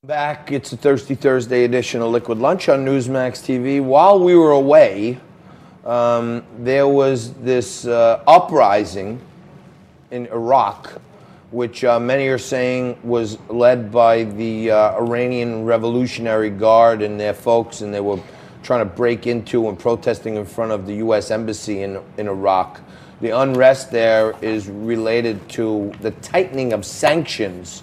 Back, it's a Thirsty Thursday edition of Liquid Lunch on Newsmax TV. While we were away, there was this uprising in Iraq, which many are saying was led by the Iranian Revolutionary Guard and their folks, and they were trying to break into and protesting in front of the U.S. Embassy in Iraq. The unrest there is related to the tightening of sanctions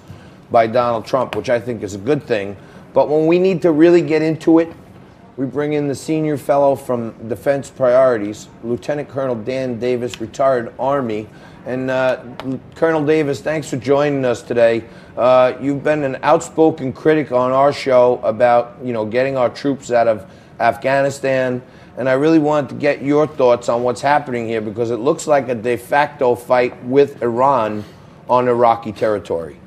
by Donald Trump, which I think is a good thing. But when we need to really get into it, we bring in the senior fellow from Defense Priorities, Lieutenant Colonel Dan Davis, retired Army. And Colonel Davis, thanks for joining us today. You've been an outspoken critic on our show about, you know, getting our troops out of Afghanistan. And I really wanted to get your thoughts on what's happening here, because it looks like a de facto fight with Iran on Iraqi territory.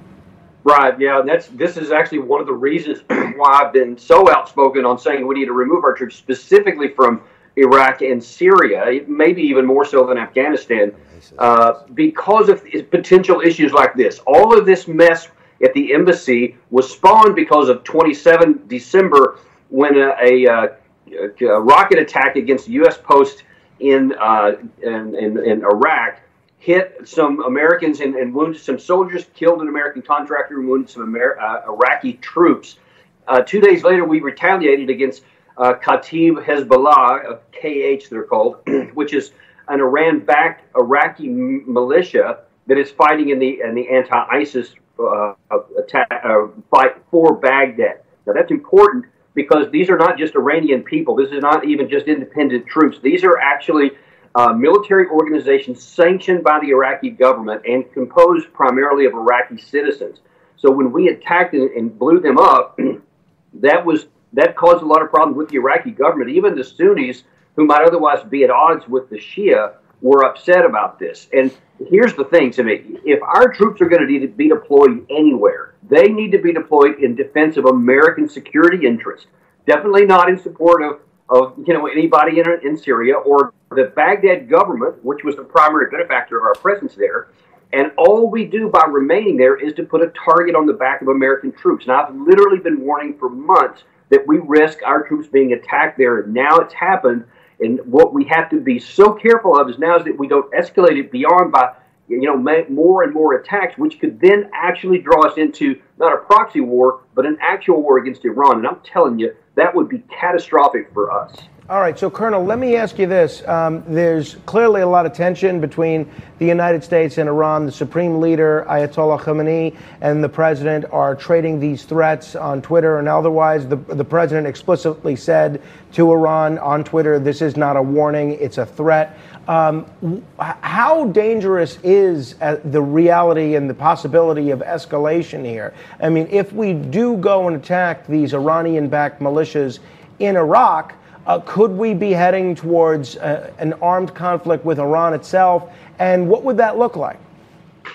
Right, yeah, this is actually one of the reasons why I've been so outspoken on saying we need to remove our troops specifically from Iraq and Syria, maybe even more so than Afghanistan, because of potential issues like this. All of this mess at the embassy was spawned because of 27 December when a rocket attack against a U.S. post in Iraq hit some Americans and wounded some soldiers, killed an American contractor, and wounded some Iraqi troops. 2 days later, we retaliated against Kataib Hezbollah, KH they're called, which is an Iran-backed Iraqi militia that is fighting in the anti-ISIS fight for Baghdad. Now that's important because these are not just Iranian people. This is not even just independent troops. These are actually military organizations sanctioned by the Iraqi government and composed primarily of Iraqi citizens. So when we attacked and blew them up, that caused a lot of problems with the Iraqi government. Even the Sunnis, who might otherwise be at odds with the Shia, were upset about this. And here's the thing to me. If our troops are going to be deployed anywhere, they need to be deployed in defense of American security interests. Definitely not in support of anybody in Syria or the Baghdad government, which was the primary benefactor of our presence there. And all we do by remaining there is to put a target on the back of American troops. And I've literally been warning for months that we risk our troops being attacked there. And now it's happened. And what we have to be so careful of is that we don't escalate it beyond by, make more and more attacks, which could then actually draw us into not a proxy war, but an actual war against Iran. And I'm telling you, that would be catastrophic for us. All right, so Colonel, let me ask you this. There's clearly a lot of tension between the United States and Iran. The Supreme Leader, Ayatollah Khamenei, and the President are trading these threats on Twitter and otherwise. The President explicitly said to Iran on Twitter, this is not a warning, it's a threat. How dangerous is the reality and the possibility of escalation here? I mean, if we do go and attack these Iranian-backed militias in Iraq, could we be heading towards an armed conflict with Iran itself? And what would that look like?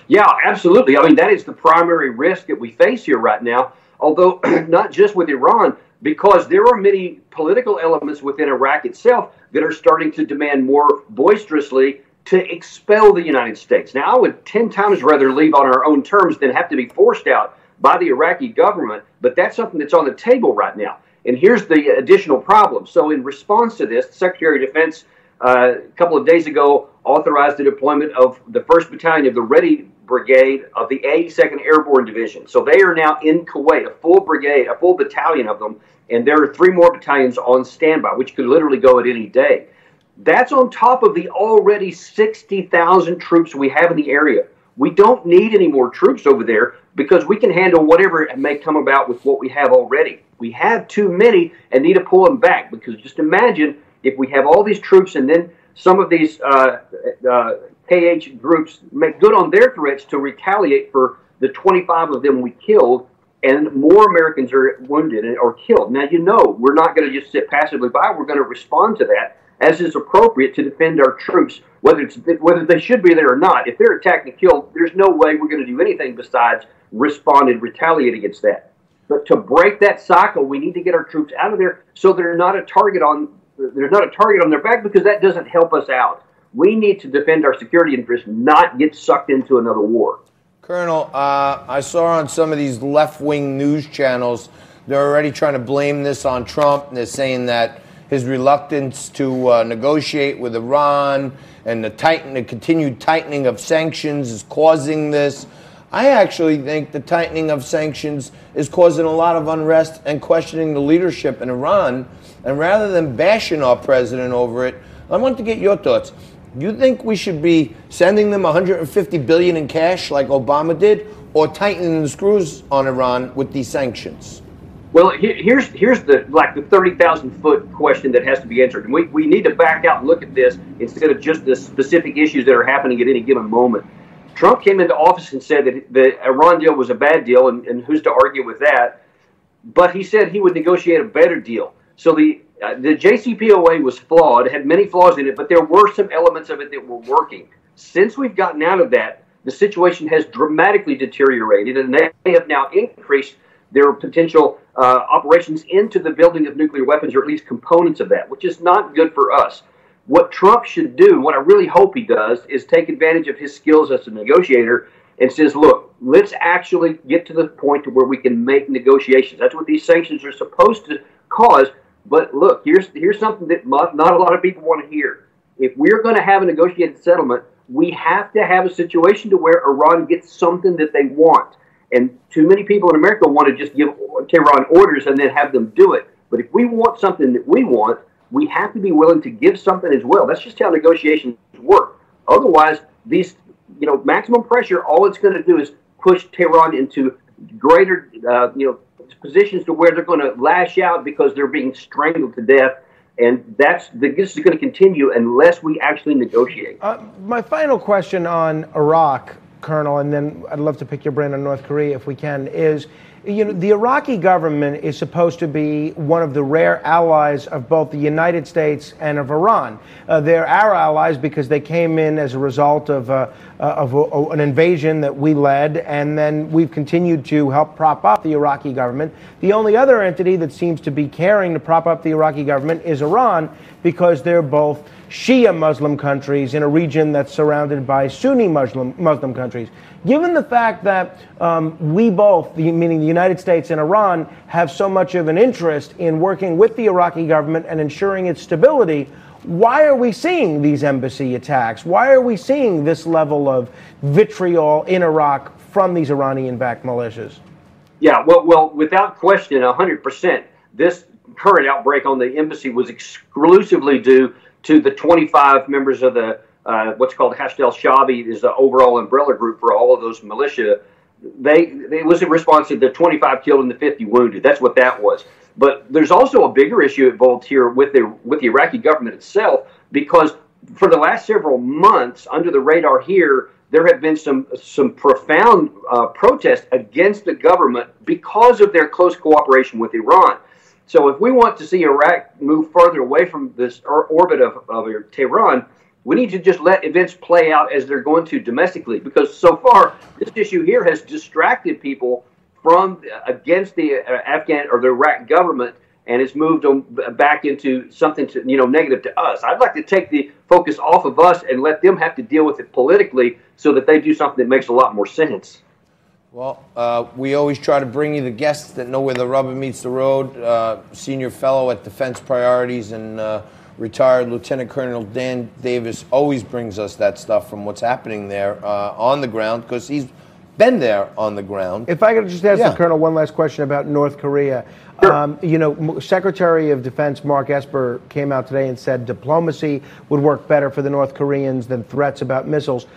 Yeah, absolutely. I mean, that is the primary risk that we face here right now, although not just with Iran, because there are many political elements within Iraq itself that are starting to demand more boisterously to expel the United States. Now, I would 10 times rather leave on our own terms than have to be forced out by the Iraqi government, but that's something that's on the table right now. And here's the additional problem. So in response to this, the Secretary of Defense a couple of days ago authorized the deployment of the 1st Battalion of the Ready Brigade of the 82nd Airborne Division. So they are now in Kuwait, a full brigade, a full battalion of them, and there are 3 more battalions on standby, which could literally go at any day. That's on top of the already 60,000 troops we have in the area. We don't need any more troops over there because we can handle whatever may come about with what we have already. We have too many and need to pull them back, because just imagine if we have all these troops and then some of these KH groups make good on their threats to retaliate for the 25 of them we killed, and more Americans are wounded or killed. Now, we're not going to just sit passively by. We're going to respond to that as is appropriate to defend our troops, whether they should be there or not. If they're attacked and killed, there's no way we're going to do anything besides respond and retaliate against that. But to break that cycle, we need to get our troops out of there so there's not a target on their back, because that doesn't help us out. We need to defend our security interests, not get sucked into another war. Colonel, I saw on some of these left-wing news channels, they're already trying to blame this on Trump, and they're saying that his reluctance to negotiate with Iran and the continued tightening of sanctions is causing this. I actually think the tightening of sanctions is causing a lot of unrest and questioning the leadership in Iran. And rather than bashing our president over it, I want to get your thoughts. Do you think we should be sending them $150 billion in cash like Obama did, or tightening the screws on Iran with these sanctions? Well, here's the 30,000-foot question that has to be answered. And we need to back out and look at this instead of just the specific issues that are happening at any given moment. Trump came into office and said that the Iran deal was a bad deal, and who's to argue with that? But he said he would negotiate a better deal. So the JCPOA was flawed, had many flaws in it, but there were some elements of it that were working. Since we've gotten out of that, the situation has dramatically deteriorated, and they have now increased their potential operations into the building of nuclear weapons, or at least components of that, which is not good for us. What Trump should do, what I really hope he does, is take advantage of his skills as a negotiator and says, look, let's actually get to the point to where we can make negotiations. That's what these sanctions are supposed to cause. But look, here's something that not a lot of people want to hear. If we're going to have a negotiated settlement, we have to have a situation to where Iran gets something that they want. And too many people in America want to just give Tehran orders and then have them do it. But if we want something that we want, we have to be willing to give something as well. That's just how negotiations work. Otherwise, these, maximum pressure, all it's going to do is push Tehran into greater, positions to where they're going to lash out because they're being strangled to death. And this is going to continue unless we actually negotiate. My final question on Iraq, Colonel, and then I'd love to pick your brain on North Korea if we can, is, the Iraqi government is supposed to be one of the rare allies of both the United States and of Iran. They're our allies because they came in as a result of an invasion that we led, and then we've continued to help prop up the Iraqi government. The only other entity that seems to be caring to prop up the Iraqi government is Iran, because they're both Shia Muslim countries in a region that's surrounded by Sunni Muslim countries. Given the fact that we both, meaning the United States and Iran, have so much of an interest in working with the Iraqi government and ensuring its stability, why are we seeing these embassy attacks? Why are we seeing this level of vitriol in Iraq from these Iranian-backed militias? Yeah, well, without question, 100%, this current outbreak on the embassy was exclusively due to the 25 members of the what's called Hashd al-Shaabi, is the overall umbrella group for all of those militia. It was in response to the 25 killed and the 50 wounded. That's what that was. But there's also a bigger issue involved here with the Iraqi government itself, because for the last several months, under the radar here, there have been some profound protests against the government because of their close cooperation with Iran. So if we want to see Iraq move further away from this orbit of Tehran, we need to just let events play out as they're going to domestically, because so far this issue here has distracted people from against the Afghan or the Iraq government, and it's moved them back into something negative to us. I'd like to take the focus off of us and let them have to deal with it politically, so that they do something that makes a lot more sense. Well, we always try to bring you the guests that know where the rubber meets the road. Senior fellow at Defense Priorities and retired Lieutenant Colonel Dan Davis always brings us that stuff from what's happening there on the ground, because he's been there on the ground. If I could just ask the Colonel one last question about North Korea. Sure. Secretary of Defense Mark Esper came out today and said diplomacy would work better for the North Koreans than threats about missiles.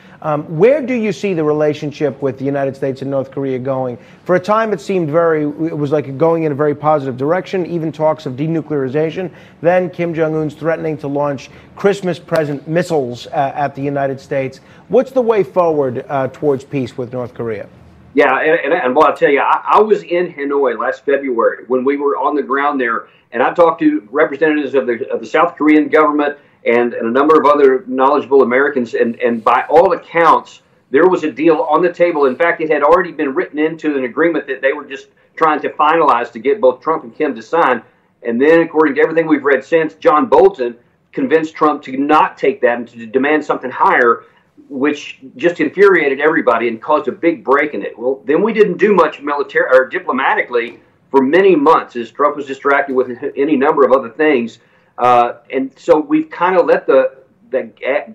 Where do you see the relationship with the United States and North Korea going? For a time, it was like going in a very positive direction, even talks of denuclearization. Then Kim Jong-un's threatening to launch Christmas present missiles at the United States. What's the way forward towards peace with North Korea? Yeah, and well, I'll tell you, I was in Hanoi last February when we were on the ground there, and I talked to representatives of the South Korean government and a number of other knowledgeable Americans, and by all accounts, there was a deal on the table. In fact, it had already been written into an agreement that they were just trying to finalize to get both Trump and Kim to sign. And then, according to everything we've read since, John Bolton convinced Trump to not take that and to demand something higher, which just infuriated everybody and caused a big break in it. Well, then we didn't do much military or diplomatically for many months as Trump was distracted with any number of other things. And so we've kind of let the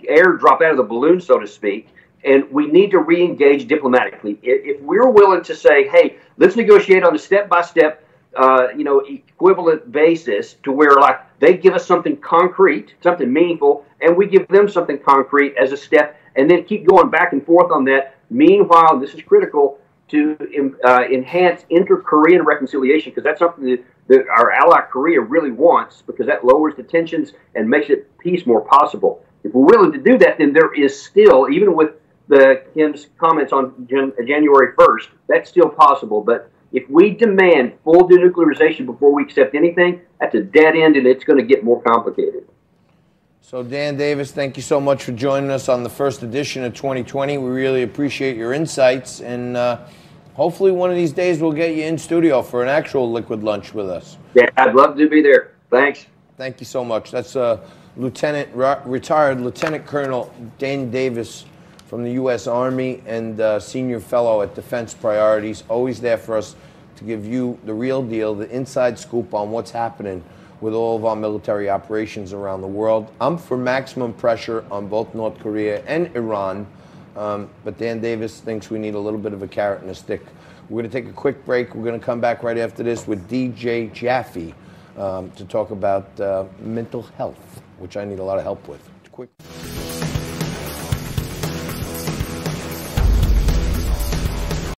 air drop out of the balloon, so to speak, and we need to re-engage diplomatically. If we're willing to say, hey, let's negotiate on a step-by-step, equivalent basis to where, like, they give us something concrete, something meaningful, and we give them something concrete as a step, and then keep going back and forth on that. Meanwhile, this is critical to enhance inter-Korean reconciliation, because that's something that our ally Korea really wants, because that lowers the tensions and makes peace more possible. If we're willing to do that, then there is still, even with Kim's comments on January 1st, that's still possible. But if we demand full denuclearization before we accept anything, that's a dead end, and it's going to get more complicated. So, Dan Davis, thank you so much for joining us on the first edition of 2020. We really appreciate your insights, and hopefully one of these days we'll get you in studio for an actual liquid lunch with us. Yeah, I'd love to be there. Thanks. Thank you so much. That's retired Lieutenant Colonel Dan Davis from the U.S. Army and Senior Fellow at Defense Priorities, always there for us to give you the real deal, the inside scoop on what's happening with all of our military operations around the world. I'm for maximum pressure on both North Korea and Iran, but Dan Davis thinks we need a little bit of a carrot and a stick. We're going to take a quick break. We're going to come back right after this with DJ Jaffe to talk about mental health, which I need a lot of help with. Quick.